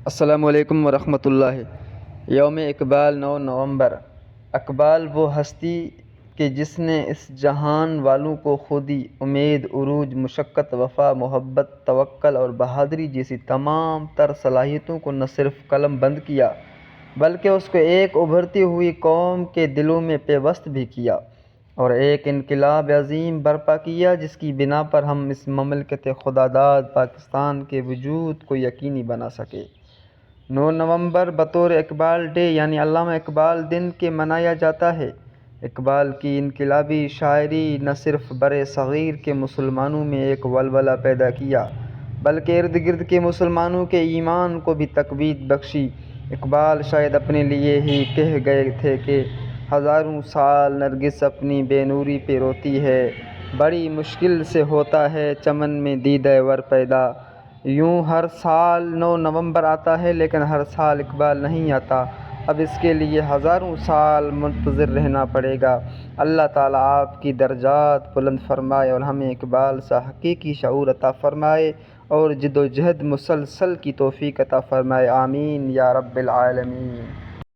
السلام علیکم ورحمۃ اللہ۔ یوم اقبال 9 نومبر۔ اقبال وہ ہستی کہ جس نے اس جہان والوں کو خودی، امید، عروج، مشقت، وفا، محبت، توکل اور بہادری جیسی تمام تر صلاحیتوں کو نہ صرف قلم بند کیا بلکہ اس کو ایک ابھرتی ہوئی قوم کے دلوں میں پیوست بھی کیا اور ایک انقلاب عظیم برپا کیا جس کی بنا پر ہم اس مملکت خداداد پاکستان کے وجود کو یقینی بنا سکے۔ 9 نومبر بطور اقبال ڈے یعنی علامہ اقبال دن کے منایا جاتا ہے۔ اقبال کی انقلابی شاعری نہ صرف برِ صغیر کے مسلمانوں میں ایک ولولہ پیدا کیا بلکہ ارد گرد کے مسلمانوں کے ایمان کو بھی تقویت بخشی۔ اقبال شاید اپنے لیے ہی کہہ گئے تھے کہ ہزاروں سال نرگس اپنی بے نوری پہ روتی ہے، بڑی مشکل سے ہوتا ہے چمن میں دیدہ ور پیدا۔ یوں ہر سال 9 نومبر آتا ہے لیکن ہر سال اقبال نہیں آتا، اب اس کے لیے ہزاروں سال منتظر رہنا پڑے گا۔ اللہ تعالیٰ آپ کی درجات بلند فرمائے اور ہمیں اقبال سا حقیقی شعور عطا فرمائے اور جد و جہد مسلسل کی توفیق عطا فرمائے، آمین یا رب العالمین۔